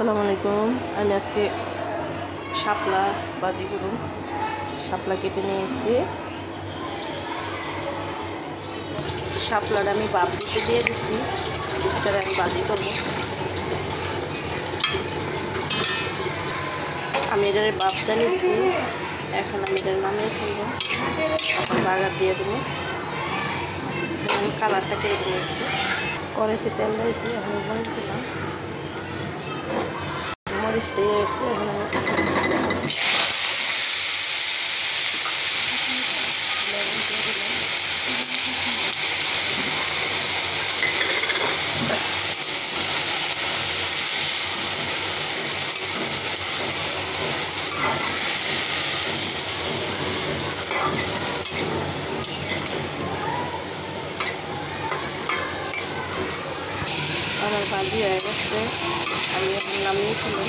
আসসালামু আলাইকুম। আমি আজকে শাপলা ভাজি করব। শাপলা কেটে নিয়ে এসেছি। শাপলাটা আমি ভাপ দিতে দিয়ে দিচ্ছি, ভিতরে আমি ভাজি করব। আমি এটার ভাপটা নিচ্ছি, এখন আমি এটার নামিয়ে ফেলবো, এখন বাগার দিয়ে দেবো। কালারটা কেটে নিয়েছি, কড়াইতে তেল দিয়েছি, এখন মরিচ দিলাম। মরিচটা এসে এখন আমি আমার ভাজি হয়ে গেছে, আমি এখন নামিয়ে ফেললাম।